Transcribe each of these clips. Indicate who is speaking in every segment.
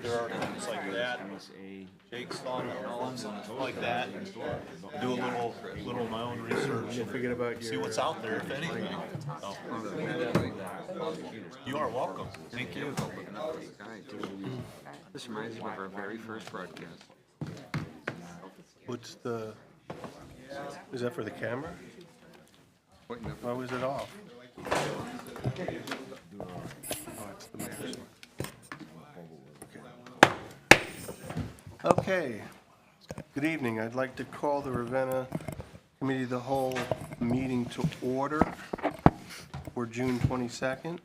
Speaker 1: There are things like that. Jake's on like that. Do a little of my own research.
Speaker 2: Forget about
Speaker 1: See what's out there, if anything. So, you are welcome. Thank you.
Speaker 3: This reminds me of our very first broadcast.
Speaker 2: What's the, is that for the camera?
Speaker 3: Wait, no.
Speaker 2: Why was it off? Oh, it's the mayor's one. Okay. Good evening. I'd like to call the Ravenna Committee of the Whole meeting to order for June 22nd.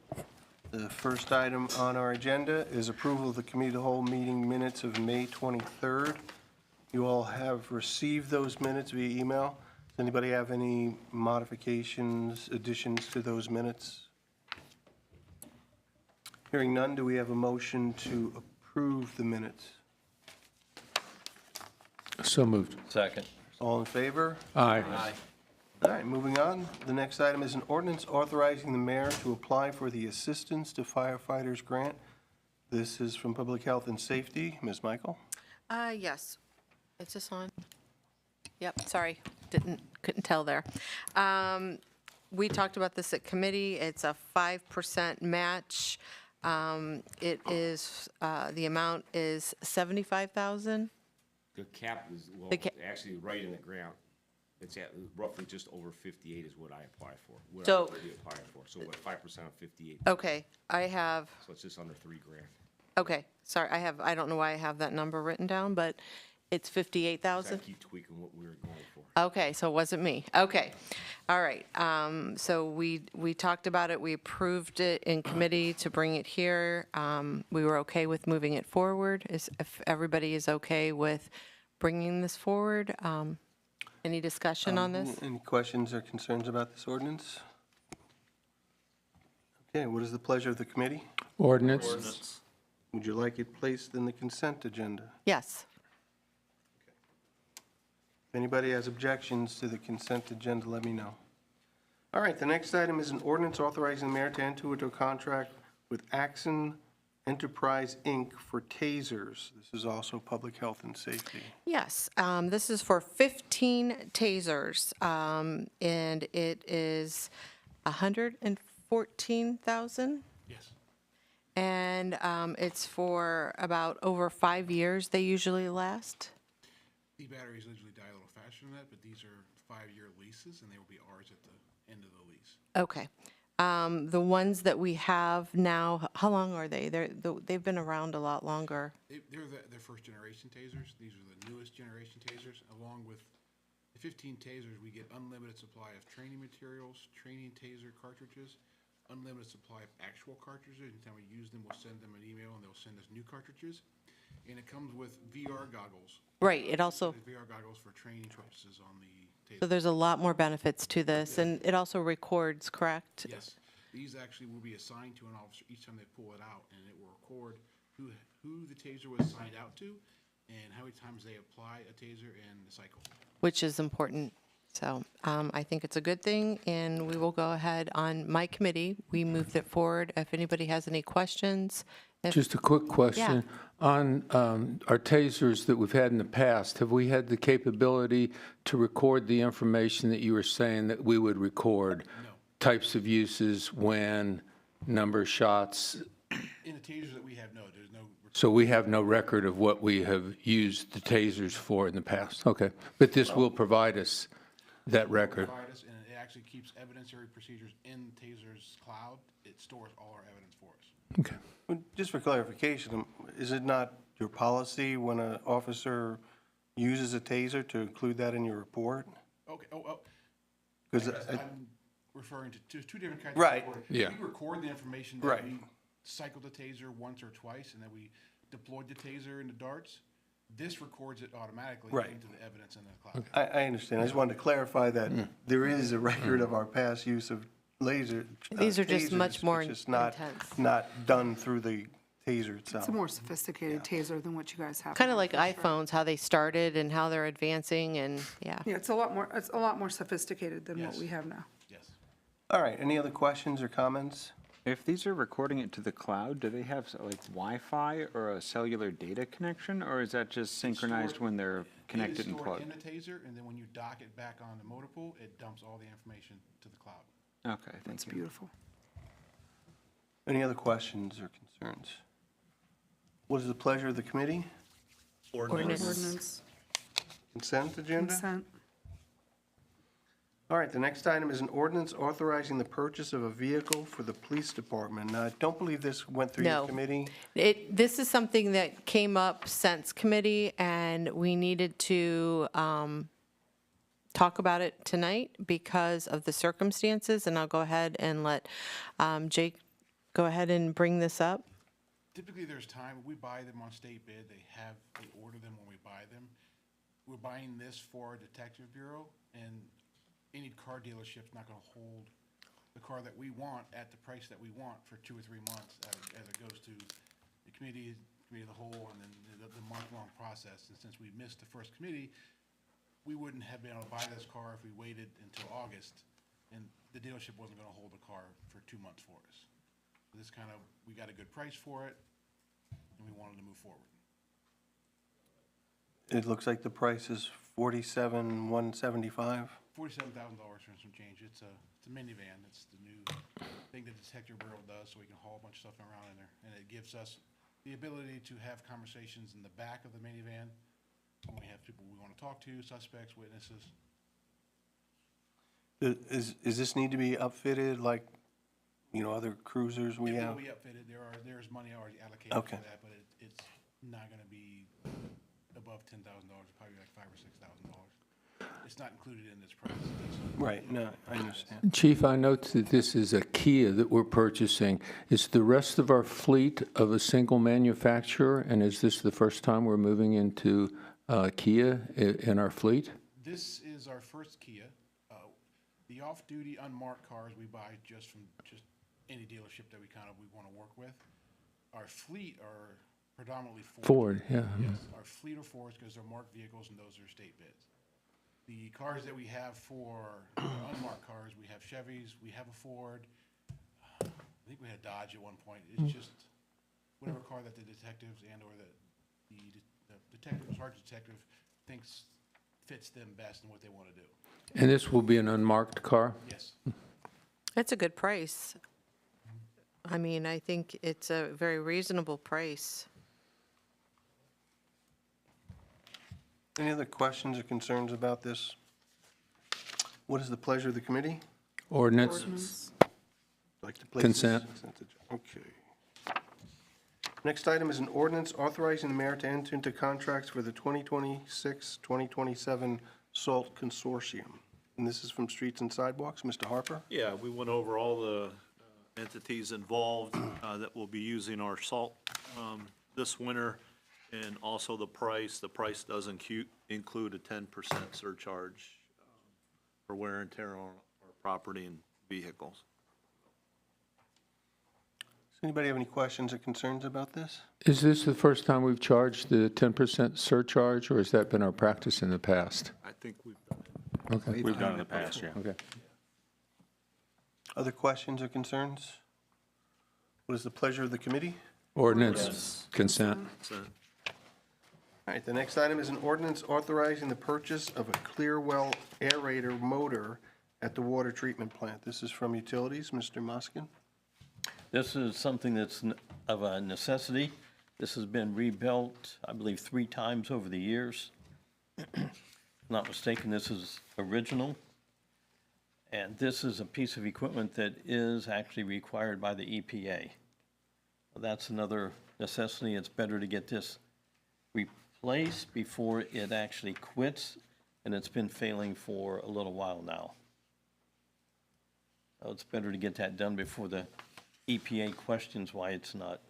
Speaker 2: The first item on our agenda is approval of the Committee of the Whole meeting minutes of May 23rd. You all have received those minutes via email. Does anybody have any modifications, additions to those minutes? Hearing none, do we have a motion to approve the minutes?
Speaker 4: So moved.
Speaker 1: Second.
Speaker 2: All in favor?
Speaker 4: Aye.
Speaker 2: All right, moving on. The next item is an ordinance authorizing the mayor to apply for the Assistance to Firefighters Grant. This is from Public Health and Safety. Ms. Michael?
Speaker 5: Yes. Is this on? Yep, sorry, couldn't tell there. We talked about this at committee. It's a 5% match. It is, the amount is $75,000.
Speaker 6: The cap is, well,
Speaker 5: The
Speaker 6: actually right in the ground. It's at roughly just over 58 is what I applied for. What
Speaker 5: So-
Speaker 6: I already applied for. So what, 5% of 58?
Speaker 5: Okay, I have,
Speaker 6: So it's just under $3,000.
Speaker 5: okay, sorry, I don't know why I have that number written down, but it's
Speaker 6: So I
Speaker 5: 58,000?
Speaker 6: keep tweaking what we were going for.
Speaker 5: Okay, so it wasn't me. Okay, all right. So we talked about it, we approved it in committee to bring it here. We were okay with moving it forward. If everybody is okay with bringing this forward, any discussion on this?
Speaker 2: Any questions or concerns about this ordinance? Okay, what is the pleasure of the committee?
Speaker 4: Ordinance.
Speaker 2: Would you like it placed in the consent agenda?
Speaker 5: Yes.
Speaker 2: If anybody has objections to the consent agenda, let me know. All right, the next item is an ordinance authorizing the mayor to enter into a contract with Axon Enterprise, Inc. for tasers. This is also public health and safety.
Speaker 5: Yes, this is for 15 tasers, and it is $114,000.
Speaker 7: Yes.
Speaker 5: And it's for about over 5 years they usually last.
Speaker 7: The batteries usually die a little faster than that, but these are 5-year leases, and they will be ours at the end of the lease.
Speaker 5: Okay. The ones that we have now, how long are they? They've been around a lot longer.
Speaker 7: They're their first-generation tasers. These are the newest generation tasers. Along with the 15 tasers, we get unlimited supply of training materials, training taser cartridges, unlimited supply of actual cartridges. Anytime we use them, we'll send them an email, and they'll send us new cartridges. And it comes with VR goggles.
Speaker 5: Right, it also,
Speaker 7: VR goggles for training purposes on the taser.
Speaker 5: so there's a lot more benefits to this, and it also records, correct?
Speaker 7: Yes, these actually will be assigned to an officer each time they pull it out, and it will record who the taser was assigned out to, and how many times they apply a taser and the cycle.
Speaker 5: Which is important. So I think it's a good thing, and we will go ahead on my committee. We moved it forward. If anybody has any questions.
Speaker 4: Just a quick question. On our tasers that we've had in the past, have we had the capability to record the information that you were saying that we would record?
Speaker 7: No.
Speaker 4: Types of uses, when, number of shots?
Speaker 7: In the tasers that we have, no, there's no.
Speaker 4: So we have no record of what we have used the tasers for in the past? Okay. But this will provide us that record?
Speaker 7: Provide us, and it actually keeps evidentiary procedures in Taser's cloud. It stores all our evidence for us.
Speaker 4: Okay.
Speaker 2: Well, just for clarification, is it not your policy when an officer uses a taser to include that in your report?
Speaker 7: Okay,
Speaker 2: Because
Speaker 7: I'm referring to two different kinds
Speaker 2: Right.
Speaker 7: of recording.
Speaker 4: Yeah.
Speaker 7: We record the information
Speaker 2: Right.
Speaker 7: that we cycled the taser once or twice, and then we deployed the taser into darts. This records it automatically
Speaker 2: Right.
Speaker 7: into the evidence in the cloud.
Speaker 2: I understand. I just wanted to clarify that there is a record of our past use of laser.
Speaker 5: These are just
Speaker 2: tasers.
Speaker 5: much more
Speaker 2: It's just not,
Speaker 5: intense.
Speaker 2: not done through the taser itself.
Speaker 8: It's a more sophisticated taser than what you guys have.
Speaker 5: Kind of
Speaker 8: now,
Speaker 5: like
Speaker 8: for sure.
Speaker 5: iPhones, how they started and how they're advancing, and yeah.
Speaker 8: Yeah, it's a lot more sophisticated than what
Speaker 7: Yes.
Speaker 8: we have now.
Speaker 7: Yes.
Speaker 2: All right, any other questions or comments?
Speaker 9: If these are recording it to the cloud, do they have like Wi-Fi or a cellular data connection, or is that just synchronized when they're connected and plugged?
Speaker 7: It is stored in the taser, and then when you dock it back on the motor pool, it dumps all the information to the cloud.
Speaker 9: Okay, thank
Speaker 8: That's
Speaker 9: you.
Speaker 8: beautiful.
Speaker 2: Any other questions or concerns? What is the pleasure of the committee?
Speaker 8: Ordinance,
Speaker 2: Consent agenda?
Speaker 8: consent,
Speaker 2: All right, the next item is an ordinance authorizing the purchase of a vehicle for the police department. Now, I don't believe this went through your
Speaker 5: No.
Speaker 2: committee.
Speaker 5: This is something that came up since committee, and we needed to talk about it tonight because of the circumstances, and I'll go ahead and let Jake go ahead and bring this up.
Speaker 7: Typically, there's time, we buy them on state bid, they order them when we buy them. We're buying this for our detective bureau, and any car dealership's not gonna hold the car that we want at the price that we want for 2 or 3 months as it goes to the committee of the whole, and then the month-long process. And since we missed the first committee, we wouldn't have been able to buy this car if we waited until August, and the dealership wasn't gonna hold the car for 2 months for us. This we got a good price for it, and we wanted to move forward.
Speaker 2: It looks like the price is $47,175.
Speaker 7: $47,000 for some change. It's a minivan. It's the new thing the detective bureau does, so we can haul a bunch of stuff around in there. And it gives us the ability to have conversations in the back of the minivan when we have people we want to talk to, suspects, witnesses.
Speaker 2: Is this need to be upfitted like, other cruisers we
Speaker 7: It
Speaker 2: have?
Speaker 7: will be upfitted. There's money already allocated
Speaker 2: Okay.
Speaker 7: for that, but it's not going to be above $10,000, probably like $5,000 or $6,000. It's not included in this price.
Speaker 2: Right, no, I understand.
Speaker 4: Chief, I note that this is a Kia that we're purchasing. Is the rest of our fleet of a single manufacturer, and is this the first time we're moving into Kia in our fleet?
Speaker 7: This is our first Kia. The off-duty unmarked cars we buy just from any dealership that we want to work with. Our fleet are predominantly Ford.
Speaker 4: Ford, yeah.
Speaker 7: Yes, our fleet are Fords because they're marked vehicles and those are state bids. The cars that we have for unmarked cars, we have Chevys, we have a Ford. I think we had Dodge at one point. It's just whatever car that the detectives and/or the detective, sergeant detective thinks fits them best and what they want to do.
Speaker 4: And this will be an unmarked car?
Speaker 7: Yes.
Speaker 5: It's a good price. I mean, I think it's a very reasonable price.
Speaker 2: Any other questions or concerns about this? What is the pleasure of the committee?
Speaker 4: Ordinance?
Speaker 2: Like to place
Speaker 4: Consent.
Speaker 2: this- Okay. Next item is an ordinance authorizing the mayor to enter into contracts for the 2026-2027 SALT Consortium. And this is from Streets and Sidewalks. Mr. Harper?
Speaker 1: Yeah, we went over all the entities involved that will be using our salt this winter, and also the price. The price does include a 10% surcharge for wear and tear on our property and vehicles.
Speaker 2: Does anybody have any questions or concerns about this?
Speaker 4: Is this the first time we've charged the 10% surcharge, or has that been our practice in the past?
Speaker 1: I think we've done it.
Speaker 4: Okay.
Speaker 6: We've done it in the past, yeah.
Speaker 4: Okay.
Speaker 2: Other questions or concerns? What is the pleasure of the committee?
Speaker 4: Ordinance? Consent?
Speaker 1: Consent.
Speaker 2: All right, the next item is an ordinance authorizing the purchase of a Clearwell aerator motor at the water treatment plant. This is from Utilities. Mr. Muskin?
Speaker 10: This is something that's of a necessity. This has been rebuilt, I believe, 3 times over the years. If not mistaken, this is original. And this is a piece of equipment that is actually required by the EPA. That's another necessity. It's better to get this replaced before it actually quits, and it's been failing for a little while now. So it's better to get that done before the EPA questions why it's not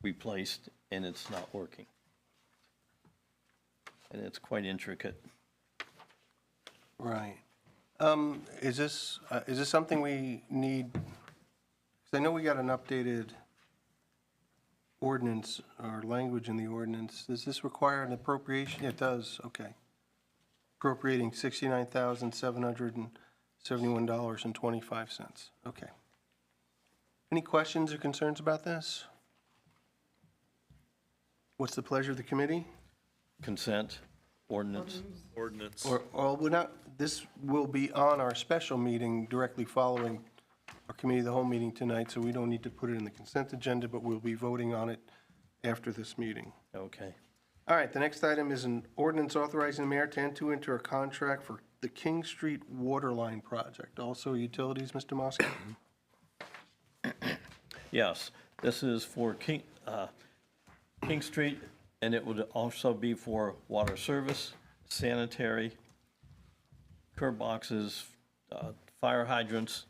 Speaker 10: replaced and it's not working. And it's quite intricate.
Speaker 2: Right. Is this something we need? Because I know we got an updated ordinance or language in the ordinance. Does this require an appropriation? It does, okay. Appropriating $69,771.25. Okay. Any questions or concerns about this? What's the pleasure of the committee?
Speaker 10: Consent, ordinance.
Speaker 1: Ordinance.
Speaker 2: Or we're not, this will be on our special meeting directly following our committee of the whole meeting tonight, so we don't need to put it in the consent agenda, but we'll be voting on it after this meeting.
Speaker 10: Okay.
Speaker 2: All right, the next item is an ordinance authorizing the mayor to enter a contract for the King Street Waterline Project. Also utilities, Mr. Mosco?
Speaker 10: Yes, this is for King Street, and it would also be for water service, sanitary, curb boxes, fire hydrants,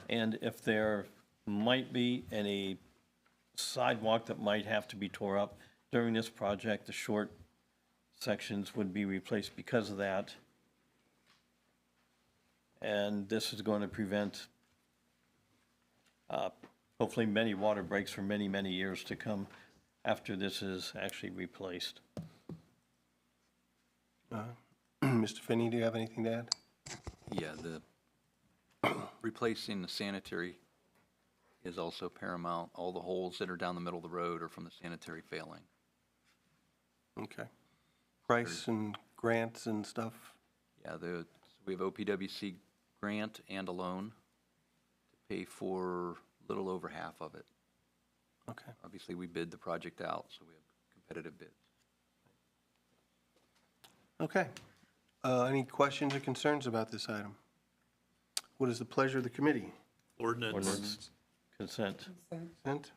Speaker 10: and if there might be any sidewalk that might have to be tore up during this project, the short sections would be replaced because of that. And this is going to prevent hopefully many water breaks for many, many years to come after this is actually replaced.
Speaker 2: Mr. Finney, do you have anything to add?
Speaker 11: Yeah, replacing the sanitary is also paramount. All the holes that are down the middle of the road are from the sanitary failing.
Speaker 2: Okay. Price and grants and stuff?
Speaker 11: Yeah, we have OPWC grant and a loan to pay for a little over half of it.
Speaker 2: Okay.
Speaker 11: Obviously, we bid the project out, so we have competitive bids.
Speaker 2: Okay. Any questions or concerns about this item? What is the pleasure of the committee?
Speaker 1: Ordinance.
Speaker 10: Consent.
Speaker 2: Consent?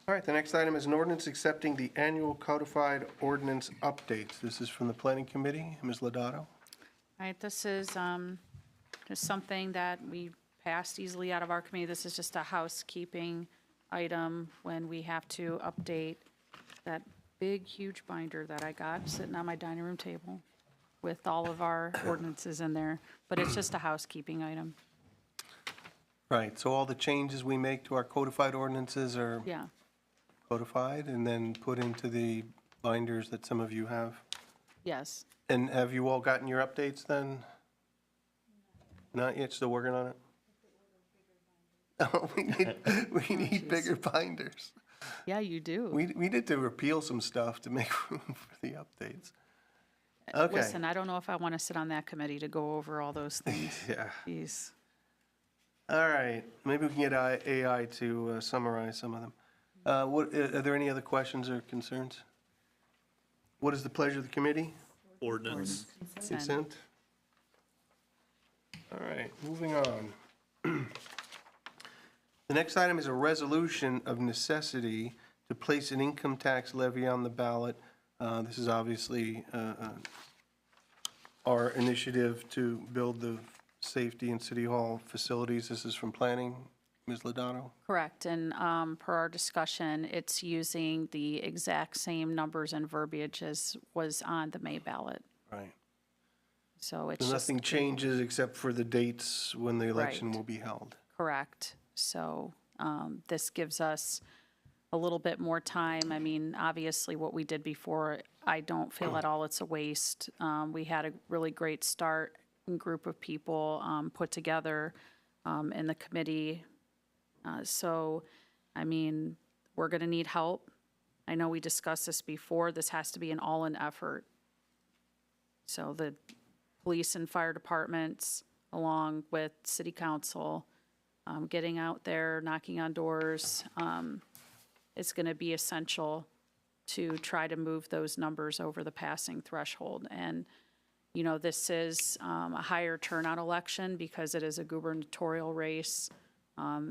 Speaker 2: All right, the next item is an ordinance accepting the annual codified ordinance updates. This is from the planning committee. Ms. Lodato?
Speaker 8: All right, this is just something that we passed easily out of our committee. This is just a housekeeping item when we have to update that big, huge binder that I got sitting on my dining room table with all of our ordinances in there, but it's just a housekeeping item.
Speaker 2: Right, so all the changes we make to our codified ordinances are
Speaker 8: Yeah,
Speaker 2: codified and then put into the binders that some of you have?
Speaker 8: yes.
Speaker 2: And have you all gotten your updates then? Not yet, still working on it? Oh, we need bigger binders.
Speaker 8: Yeah, you do.
Speaker 2: We need to repeal some stuff to make room for the updates. Okay.
Speaker 8: Listen, I don't know if I want to sit on that committee to go over all those things.
Speaker 2: Yeah.
Speaker 8: Jeez.
Speaker 2: All right, maybe we can get AI to summarize some of them. Are there any other questions or concerns? What is the pleasure of the committee?
Speaker 1: Ordinance.
Speaker 2: Consent? All right, moving on. The next item is a resolution of necessity to place an income tax levy on the ballot. This is obviously our initiative to build the safety in City Hall facilities. This is from planning. Ms. Lodato?
Speaker 8: Correct, and per our discussion, it's using the exact same numbers and verbiage as was on the May ballot.
Speaker 2: Right.
Speaker 8: So it's
Speaker 2: So
Speaker 8: just.
Speaker 2: nothing changes except for the dates when the election
Speaker 8: Right.
Speaker 2: will be held.
Speaker 8: Correct. So this gives us a little bit more time. I mean, obviously, what we did before, I don't feel at all it's a waste. We had a really great start, and group of people put together in the committee. So, I mean, we're going to need help. I know we discussed this before. This has to be an all-in effort. So the police and fire departments, along with city council, getting out there, knocking on doors, it's going to be essential to try to move those numbers over the passing threshold. And, you know, this is a higher turnout election because it is a gubernatorial race.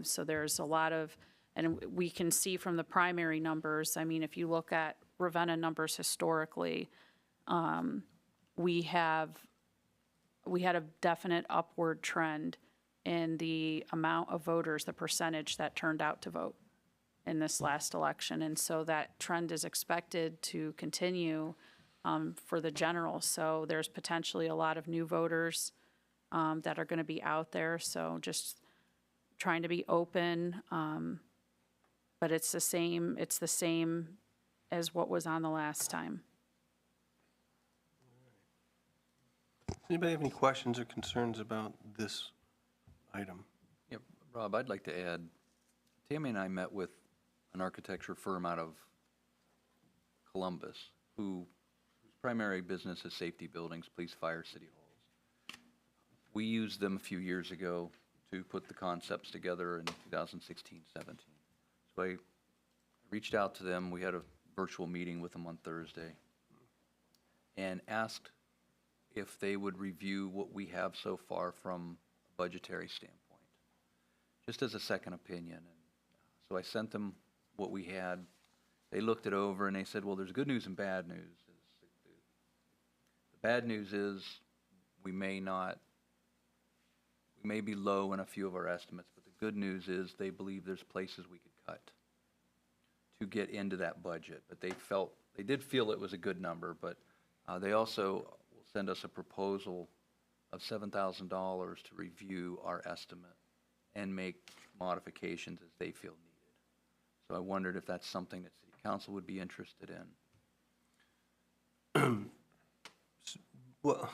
Speaker 8: So there's a lot of, and we can see from the primary numbers, I mean, if you look at Ravenna numbers historically, we had a definite upward trend in the amount of voters, the percentage that turned out to vote in this last election. And so that trend is expected to continue for the general. So there's potentially a lot of new voters that are going to be out there. So just trying to be open, but it's the same as what was on the last time.
Speaker 2: Anybody have any questions or concerns about this item.
Speaker 11: Yep, Rob, I'd like to add, Tammy and I met with an architecture firm out of Columbus, whose primary business is safety buildings, police, fire, city halls. We used them a few years ago to put the concepts together in 2016, 17. So I reached out to them, we had a virtual meeting with them on Thursday, and asked if they would review what we have so far from a budgetary standpoint, just as a second opinion. And so I sent them what we had. They looked it over and they said, well, there's good news and bad news. The bad news is we may be low in a few of our estimates, but the good news is they believe there's places we could cut to get into that budget. But they did feel it was a good number, but they also will send us a proposal of $7,000 to review our estimate and make modifications as they feel needed. So I wondered if that's something that City Council would be interested in.
Speaker 2: Well,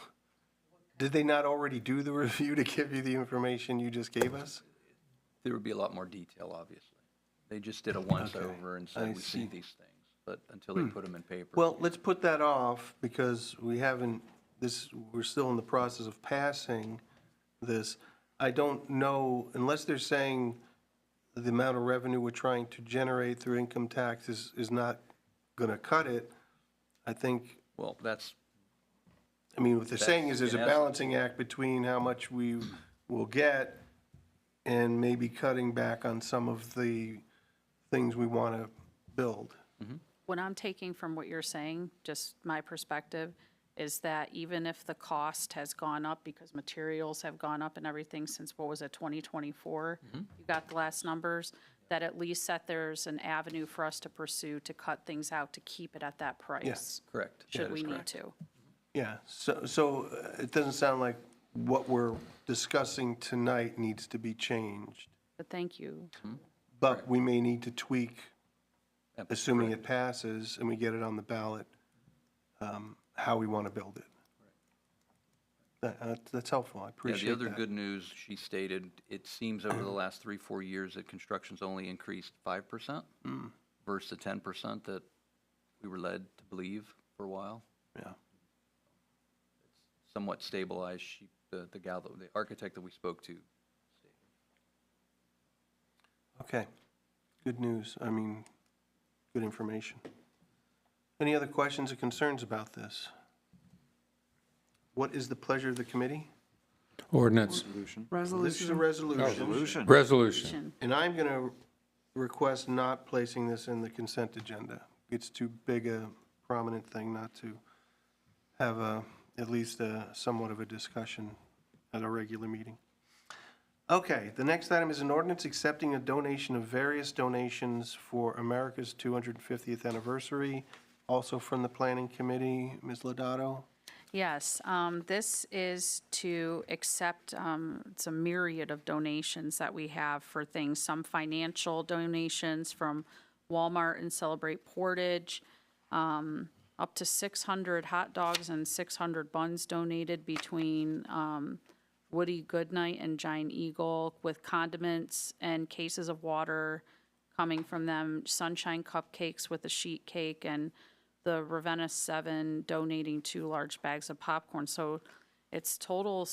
Speaker 2: did they not already do the review to give you the information you just gave us?
Speaker 11: There would be a lot more detail, obviously. They just did a once-over and
Speaker 2: I
Speaker 11: said, we see
Speaker 2: see.
Speaker 11: these things, but until they put them in paper.
Speaker 2: Well, let's put that off because we're still in the process of passing this. I don't know, unless they're saying the amount of revenue we're trying to generate through income tax is not going to cut it. I think,
Speaker 11: Well, that's,
Speaker 2: I mean, what they're saying is there's a
Speaker 11: in essence-
Speaker 2: balancing act between how much we will get and maybe cutting back on some of the things we want to build.
Speaker 8: What I'm taking from what you're saying, just my perspective, is that even if the cost has gone up because materials have gone up and everything since, what was it, 2024? You got the last numbers, that at least that there's an avenue for us to pursue to cut things out to keep it at that price.
Speaker 2: Yes.
Speaker 11: correct.
Speaker 8: Should
Speaker 11: That
Speaker 8: we
Speaker 11: is
Speaker 8: need
Speaker 11: correct.
Speaker 8: to.
Speaker 2: Yeah, so it doesn't sound like what we're discussing tonight needs to be changed,
Speaker 8: But thank you.
Speaker 2: but we may need to tweak,
Speaker 11: Yep,
Speaker 2: assuming
Speaker 11: correct.
Speaker 2: it passes and we get it on the ballot, how we want to build it. That's helpful, I
Speaker 11: Yeah,
Speaker 2: appreciate
Speaker 11: the
Speaker 2: that.
Speaker 11: other good news, she stated, it seems over the last 3-4 years that construction's only increased 5% versus the 10% that we were led to believe for a while.
Speaker 2: Yeah,
Speaker 11: Somewhat stabilized. The architect that we spoke to stated.
Speaker 2: okay, good news, I mean, good information. Any other questions or concerns about this? What is the pleasure of the committee?
Speaker 4: Ordinance,
Speaker 2: This is a resolution.
Speaker 4: resolution.
Speaker 2: And I'm going to request not placing this in the consent agenda. It's too big a prominent thing not to have at least somewhat of a discussion at a regular meeting. Okay, the next item is an ordinance accepting a donation of various donations for America's 250th anniversary, also from the Planning Committee. Ms. Lodato?
Speaker 8: Yes, this is to accept, it's a myriad of donations that we have for things, some financial donations from Walmart and Celebrate Portage, up to 600 hot dogs and 600 buns donated between Woody Goodnight and Giant Eagle, with condiments and cases of water coming from them, Sunshine Cupcakes with a sheet cake, and the Ravenna 7 donating 2 large bags of popcorn. So it's total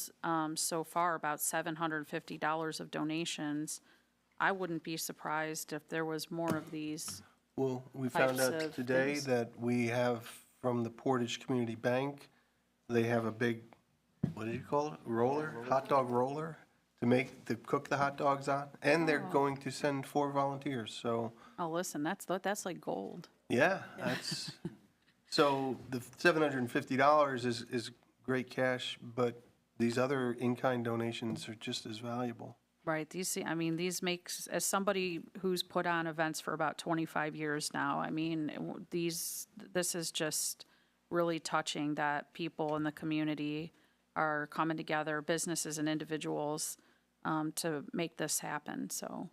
Speaker 8: so far about $750 of donations. I wouldn't be surprised if there was more of these.
Speaker 2: Well, we found
Speaker 8: Types
Speaker 2: out
Speaker 8: of
Speaker 2: today
Speaker 8: things.
Speaker 2: that we have from the Portage Community Bank, they have a big, what did you call it? Roller, hot dog roller to cook the hot dogs on. And they're going to send 4 volunteers, so,
Speaker 8: Oh, listen, that's like gold.
Speaker 2: yeah, that's, so the $750 is great cash, but these other in-kind donations are just as valuable.
Speaker 8: Right, these makes, as somebody who's put on events for about 25 years now, this is just really touching that people in the community are coming together, businesses and individuals, to make this happen, so.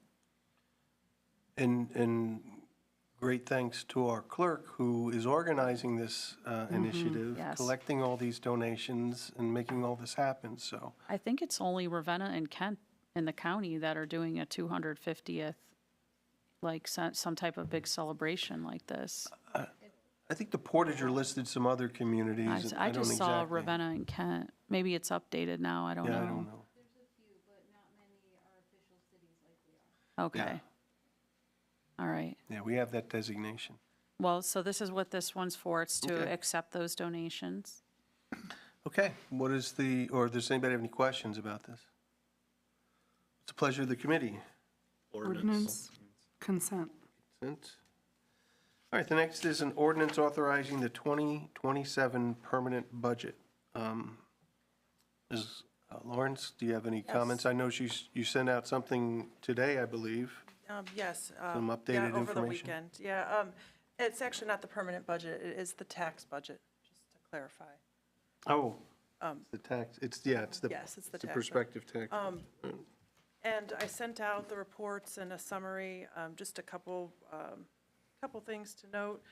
Speaker 2: And great thanks to our clerk who is organizing this initiative,
Speaker 8: yes.
Speaker 2: collecting all these donations and making all this happen, so.
Speaker 8: I think it's only Ravenna and Kent in the county that are doing a 250th, like some type of big celebration like this.
Speaker 2: I think the Portager listed some other communities. and
Speaker 8: I
Speaker 2: don't
Speaker 8: just saw
Speaker 2: exactly-
Speaker 8: Ravenna and Kent. Maybe it's updated now, I don't
Speaker 2: Yeah,
Speaker 8: know.
Speaker 2: I don't know.
Speaker 8: Okay. All right.
Speaker 2: Yeah, we have that designation.
Speaker 8: Well, so this is what this one's for. It's to
Speaker 2: Okay.
Speaker 8: accept those donations.
Speaker 2: Okay, what is does anybody have any questions about this? It's a pleasure of the committee.
Speaker 1: Ordinance.
Speaker 12: Consent.
Speaker 2: Consent. All right, the next is an ordinance authorizing the 2027 permanent budget. Lawrence, do you have any comments? I know you sent out something today, I believe.
Speaker 13: Yes.
Speaker 2: Some updated
Speaker 13: yeah, over the
Speaker 2: information.
Speaker 13: weekend. Yeah, it's actually not the permanent budget, it is the tax budget, just to clarify.
Speaker 2: Oh, the tax, it's the
Speaker 13: Yes, it's the tax.
Speaker 2: prospective tax.
Speaker 13: And I sent out the reports and a summary, just a couple things to note.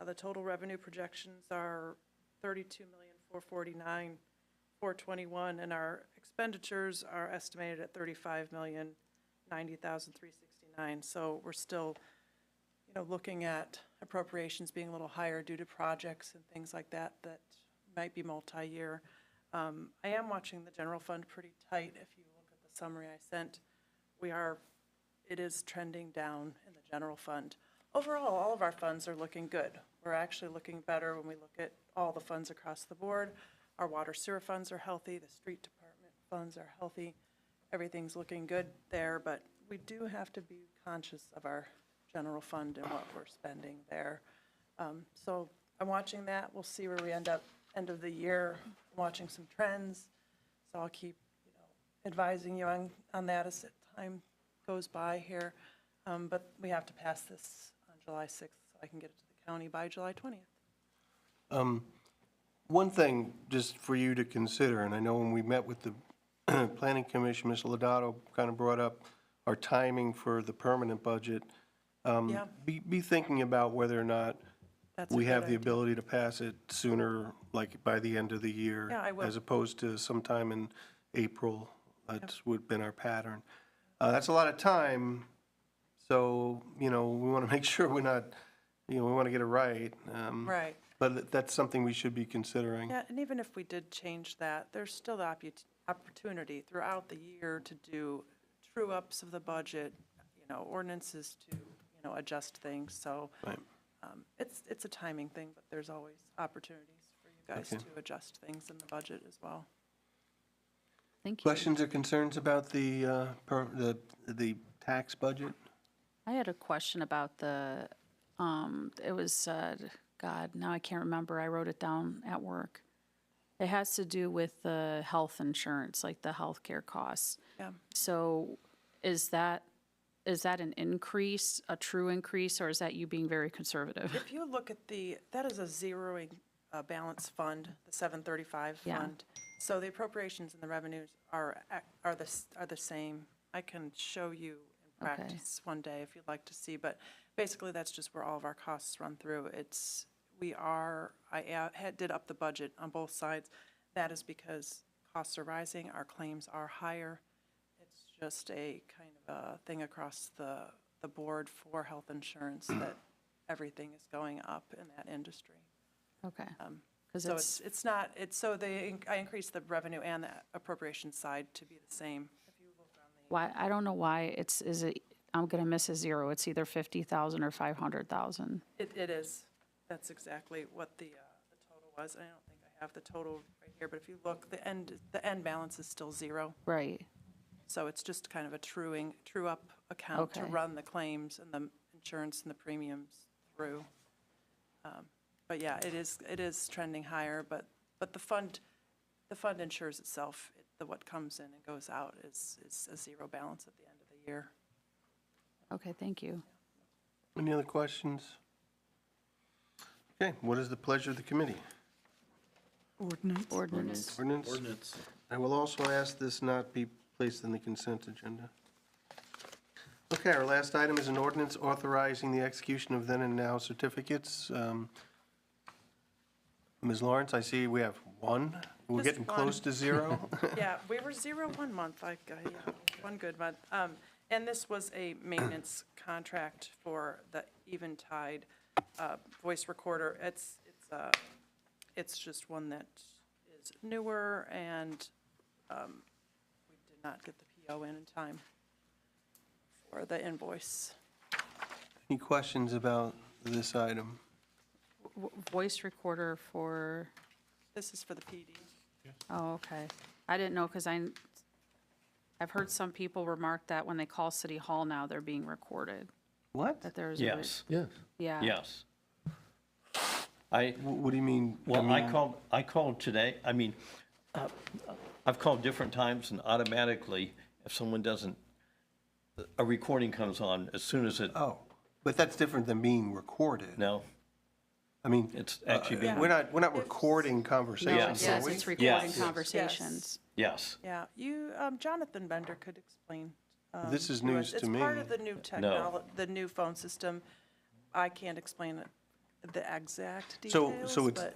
Speaker 13: The total revenue projections are $32,449,421, and our expenditures are estimated at $35,090,369. So we're still, looking at appropriations being a little higher due to projects and things like that might be multi-year. I am watching the general fund pretty tight. If you look at the summary I sent, it is trending down in the general fund. Overall, all of our funds are looking good. We're actually looking better when we look at all the funds across the board. Our water sewer funds are healthy, the street department funds are healthy. Everything's looking good there, but we do have to be conscious of our general fund and what we're spending there. So I'm watching that. We'll see where we end up end of the year. I'm watching some trends. So I'll keep, advising you on that as time goes by here. But we have to pass this on July 6th so I can get it to the county by July 20th.
Speaker 2: One thing, just for you to consider, and I know when we met with the Planning Commission, Ms. Lodato kind of brought up our timing for the permanent budget.
Speaker 13: Yeah.
Speaker 2: Be thinking about whether or not
Speaker 13: That's a
Speaker 2: we
Speaker 13: good
Speaker 2: have the
Speaker 13: idea.
Speaker 2: ability to pass it sooner, like by the end of the year.
Speaker 13: Yeah, I will.
Speaker 2: As opposed to sometime in April. That's would have been our pattern. That's a lot of time, so, we want to make sure we're not, we want to get it right.
Speaker 13: Right.
Speaker 2: But that's something we should be considering.
Speaker 13: Yeah, and even if we did change that, there's still the opportunity throughout the year to do true-ups of the budget, ordinances to, adjust things. So
Speaker 2: Right.
Speaker 13: it's a timing thing, but there's always opportunities for you guys
Speaker 2: Okay.
Speaker 13: to adjust things in the budget as well.
Speaker 8: Thank you.
Speaker 2: Questions or concerns about the tax budget?
Speaker 8: I had a question about it was, God, now I can't remember. I wrote it down at work. It has to do with the health insurance, like the healthcare costs.
Speaker 13: Yeah.
Speaker 8: So is that an increase, a true increase, or is that you being very conservative?
Speaker 13: If you look at that is a zeroing balance fund, the 735
Speaker 8: Yeah.
Speaker 13: fund. So the appropriations and the revenues are the same. I can show you in
Speaker 8: Okay.
Speaker 13: practice one day if you'd like to see, but basically that's just where all of our costs run through. I did up the budget on both sides. That is because costs are rising, our claims are higher. It's just a kind of a thing across the board for health insurance that everything is going up in that industry.
Speaker 8: Okay. Because
Speaker 13: So it's not, I increased the revenue and the appropriation side to be the same. If you look on
Speaker 8: why, I don't know why I'm going to miss a zero. It's either 50,000 or 500,000.
Speaker 13: it is, that's exactly what the total was. I don't think I have the total right here, but if you look, the end balance is still zero.
Speaker 8: Right.
Speaker 13: So it's just kind of a true-up account to
Speaker 8: Okay.
Speaker 13: run the claims and the insurance and the premiums through. But yeah, it is trending higher, but the fund insures itself. What comes in and goes out is a zero balance at the end of the year.
Speaker 8: Okay, thank you.
Speaker 2: Any other questions? Okay, what is the pleasure of the committee?
Speaker 12: Ordinance.
Speaker 8: Ordinance.
Speaker 2: Ordinance? I will also ask this not be placed in the consent agenda. Okay, our last item is an ordinance authorizing the execution of then and now certificates. Ms. Lawrence, I see we have one We're
Speaker 13: Just
Speaker 2: getting
Speaker 13: one.
Speaker 2: close to zero?
Speaker 13: Yeah, we were 0 one month, yeah, one good month. And this was a maintenance contract for the Eventide voice recorder. It's just one that is newer, and we did not get the PO in time for the invoice.
Speaker 2: Any questions about this item?
Speaker 8: Voice recorder for,
Speaker 13: This is for the PD.
Speaker 8: oh, okay. I didn't know, because I've heard some people remark that when they call City Hall now, they're being recorded,
Speaker 2: What?
Speaker 8: that there's.
Speaker 10: Yes,
Speaker 4: Yes.
Speaker 8: Yeah.
Speaker 10: yes. I,
Speaker 2: What do you mean?
Speaker 10: well, I called today, I mean, I've called different times and automatically, if someone doesn't, a recording comes on as soon as it,
Speaker 2: Oh, but that's different than being recorded.
Speaker 10: no,
Speaker 2: I mean,
Speaker 10: it's actually being,
Speaker 2: we're not recording
Speaker 8: No,
Speaker 2: conversations,
Speaker 8: yes,
Speaker 2: are we?
Speaker 8: it's recording
Speaker 10: Yes.
Speaker 8: conversations.
Speaker 10: yes.
Speaker 13: Yeah, Jonathan Bender could explain.
Speaker 2: This is
Speaker 13: to
Speaker 2: news
Speaker 13: us.
Speaker 2: to me.
Speaker 13: It's part of the new technology, the new phone system. I can't explain the exact
Speaker 2: So
Speaker 13: details,
Speaker 2: it's,
Speaker 13: but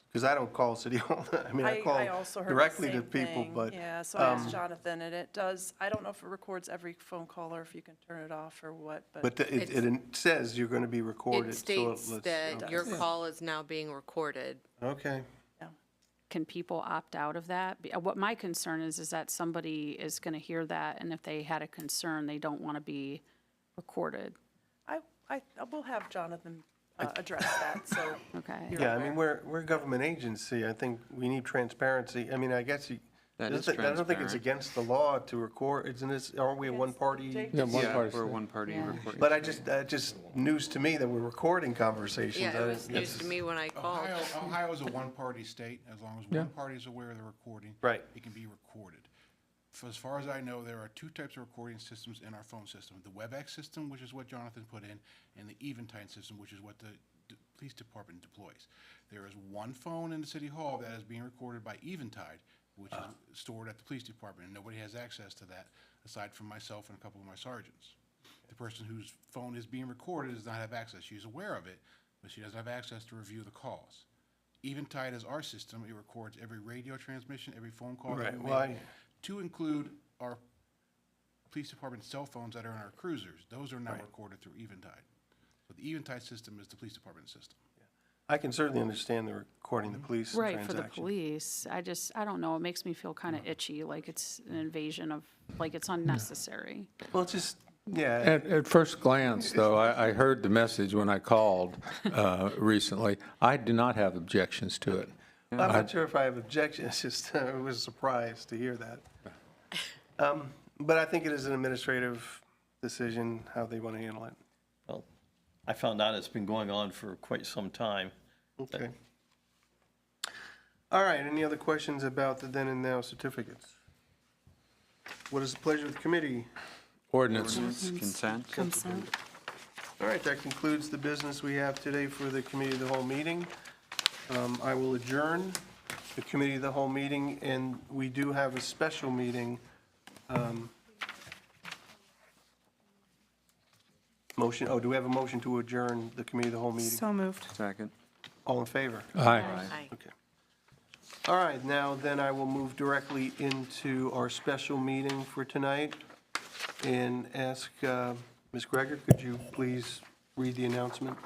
Speaker 2: because I don't call City Hall, I mean, I
Speaker 13: I also
Speaker 2: call
Speaker 13: heard the
Speaker 2: directly to
Speaker 13: same
Speaker 2: people,
Speaker 13: thing.
Speaker 2: but.
Speaker 13: Yeah, so I asked Jonathan, and it does, I don't know if it records every phone call or if you can turn it off or what,
Speaker 2: But it says you're going to be recorded.
Speaker 5: It
Speaker 2: so
Speaker 5: states
Speaker 2: let's-
Speaker 5: that your call is now being recorded.
Speaker 2: Okay.
Speaker 8: Can people opt out of that? What my concern is that somebody is going to hear that, and if they had a concern, they don't want to be recorded.
Speaker 13: I will have Jonathan address that, so.
Speaker 8: Okay.
Speaker 13: you're
Speaker 2: Yeah, I
Speaker 13: aware.
Speaker 2: mean, we're a government agency. I think we need transparency. I mean, I guess
Speaker 9: That is
Speaker 2: I don't think it's
Speaker 9: transparent.
Speaker 2: against the law to record, isn't this, aren't we a one-party?
Speaker 13: Jake
Speaker 4: Yeah, one
Speaker 9: Yeah,
Speaker 4: part.
Speaker 9: for a one-party
Speaker 8: Yeah.
Speaker 9: recording.
Speaker 2: But just news to me that we're recording conversations.
Speaker 5: Yeah,
Speaker 2: I-
Speaker 5: it was news to me when I called.
Speaker 7: Ohio is a one-party state. As long as one party is aware of the recording.
Speaker 2: Right.
Speaker 7: It can be recorded. As far as I know, there are two types of recording systems in our phone system. The WebEx system, which is what Jonathan put in, and the Eventide system, which is what the police department deploys. There is one phone in the City Hall that is being recorded by Eventide, which is stored at the police department, and nobody has access to that aside from myself and a couple of my sergeants. The person whose phone is being recorded does not have access. She's aware of it, but she doesn't have access to review the calls. Eventide is our system. It records every radio transmission, every phone call that
Speaker 2: Right,
Speaker 7: we
Speaker 2: well,
Speaker 7: make, to include our police department cell phones that are in our cruisers. Those are now recorded through Eventide. So the Eventide system is the police department system.
Speaker 2: I can certainly understand the recording the police
Speaker 8: Right, for the
Speaker 2: transaction.
Speaker 8: police. I don't know, it makes me feel kind of itchy, like it's an invasion of, like it's unnecessary.
Speaker 2: Well, it's just, yeah,
Speaker 4: At first glance, though, I heard the message when I called recently. I do not have objections to it.
Speaker 2: I'm not sure if I have objections, it's just, it was a surprise to hear that. But I think it is an administrative decision, how they want to handle it.
Speaker 10: Well, I found out it's been going on for quite some time.
Speaker 2: Okay. All right, any other questions about the then and now certificates? What is the pleasure of the committee?
Speaker 4: Ordinance.
Speaker 9: Consent?
Speaker 12: Consent.
Speaker 2: All right, that concludes the business we have today for the committee of the whole meeting. I will adjourn the committee of the whole meeting, and we do have a special meeting. Motion, do we have a motion to adjourn the committee of the whole meeting?
Speaker 12: So moved.
Speaker 9: Second.
Speaker 2: All in favor?
Speaker 4: Aye.
Speaker 5: Aye.
Speaker 2: Okay. All right, now then I will move directly into our special meeting for tonight and ask Ms. Greger, could you please read the announcement?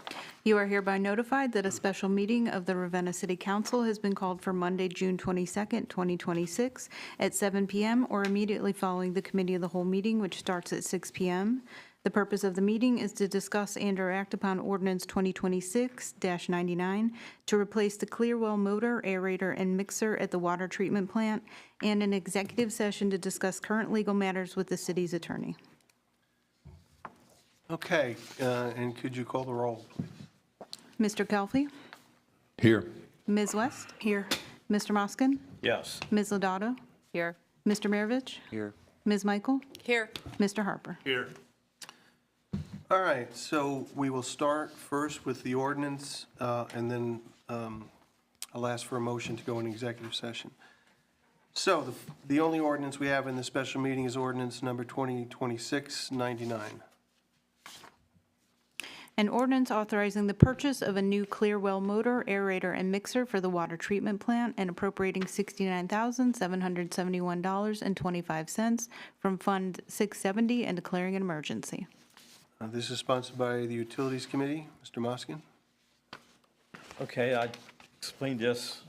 Speaker 14: You are hereby notified that a special meeting of the Ravenna City Council has been called for Monday, June 22nd, 2026, at 7 p.m. or immediately following the Committee of the Whole meeting, which starts at 6 p.m. The purpose of the meeting is to discuss and/or act upon Ordinance 2026-99 to replace the Clearwell motor, aerator, and mixer at the water treatment plant, and an executive session to discuss current legal matters with the city's attorney.
Speaker 2: Okay, and could you call the roll, please?
Speaker 14: Mr. Kelfy?
Speaker 4: Here.
Speaker 14: Ms. West?
Speaker 12: Here.
Speaker 14: Mr. Moskin?
Speaker 10: Yes.
Speaker 14: Ms. Lodato?
Speaker 8: Here.
Speaker 14: Mr. Maravich?
Speaker 9: Here.
Speaker 14: Ms. Michael?
Speaker 5: Here.
Speaker 14: Mr. Harper?
Speaker 1: Here.
Speaker 2: All right, so we will start first with the ordinance, and then I'll ask for a motion to go in executive session. So the only ordinance we have in the special meeting is ordinance number 2026-99.
Speaker 14: An ordinance authorizing the purchase of a new Clearwell motor, aerator, and mixer for the water treatment plant and appropriating $69,771.25 from Fund 670 and declaring an emergency.
Speaker 2: This is sponsored by the Utilities Committee. Mr. Moskin?
Speaker 10: Okay, I explained this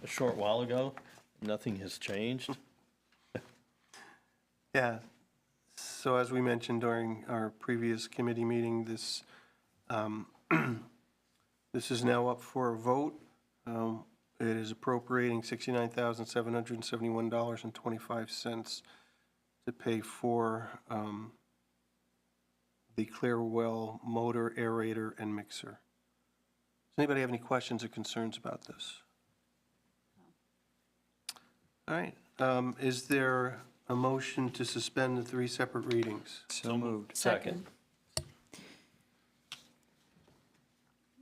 Speaker 10: a short while ago. Nothing has changed.
Speaker 2: Yeah. So as we mentioned during our previous committee meeting, this, this is now up for a vote. It is appropriating $69,771.25 to pay for the Clearwell motor, aerator, and mixer. Does anybody have any questions or concerns about this? All right. Is there a motion to suspend the 3 separate readings?
Speaker 11: So moved.
Speaker 10: Second.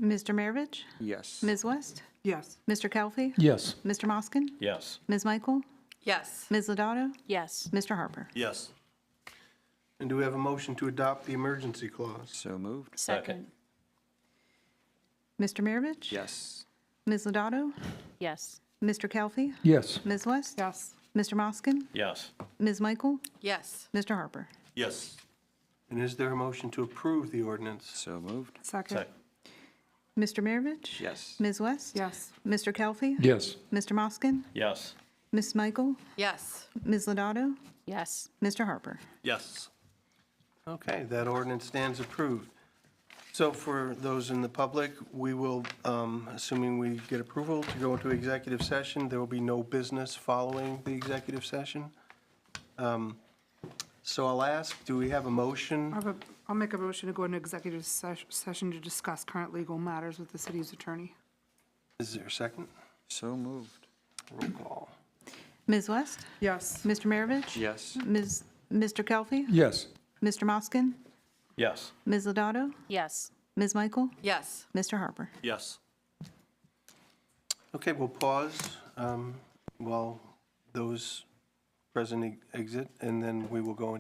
Speaker 14: Mr. Maravich?
Speaker 11: Yes.
Speaker 14: Ms. West?
Speaker 12: Yes.
Speaker 14: Mr. Kelly?
Speaker 4: Yes.
Speaker 14: Mr. Moskin?
Speaker 10: Yes.
Speaker 14: Ms. Michael?
Speaker 5: Yes.
Speaker 14: Ms. Lodato?
Speaker 8: Yes.
Speaker 14: Mr. Harper?
Speaker 1: Yes.
Speaker 2: And do we have a motion to adopt the emergency clause?
Speaker 11: So moved.
Speaker 8: Second.
Speaker 14: Mr. Maravich?
Speaker 11: Yes.
Speaker 14: Ms. Lodato?
Speaker 8: Yes.
Speaker 14: Mr. Kelly?
Speaker 4: Yes.
Speaker 14: Ms. West?
Speaker 12: Yes.
Speaker 14: Mr. Moskin?
Speaker 10: Yes.
Speaker 14: Ms. Michael?
Speaker 5: Yes.
Speaker 14: Mr. Harper?
Speaker 1: Yes.
Speaker 2: And is there a motion to approve the ordinance?
Speaker 11: So moved.
Speaker 12: Second.
Speaker 10: Second.
Speaker 14: Mr. Maravich?
Speaker 11: Yes.
Speaker 14: Ms. West?
Speaker 12: Yes.
Speaker 14: Mr. Kelly?
Speaker 4: Yes.
Speaker 14: Mr. Moskin?
Speaker 10: Yes.
Speaker 14: Ms. Michael?
Speaker 5: Yes.
Speaker 14: Ms. Lodato?
Speaker 8: Yes.
Speaker 14: Mr. Harper?
Speaker 1: Yes.
Speaker 2: Okay, that ordinance stands approved. So for those in the public, we will, assuming we get approval to go into executive session, there will be no business following the executive session. So I'll ask, do we have a motion?
Speaker 12: I'll make a motion to go into executive session to discuss current legal matters with the city's attorney.
Speaker 2: Is there a second?
Speaker 11: So moved.
Speaker 2: Roll call.
Speaker 14: Ms. West?
Speaker 12: Yes.
Speaker 14: Mr. Maravich?
Speaker 11: Yes.
Speaker 14: Mr. Kelly?
Speaker 4: Yes.
Speaker 14: Mr. Moskin?
Speaker 10: Yes.
Speaker 14: Ms. Lodato?
Speaker 8: Yes.
Speaker 14: Ms. Michael?
Speaker 5: Yes.
Speaker 14: Mr. Harper?
Speaker 1: Yes.
Speaker 2: Okay, we'll pause while those present exit, and then we will go into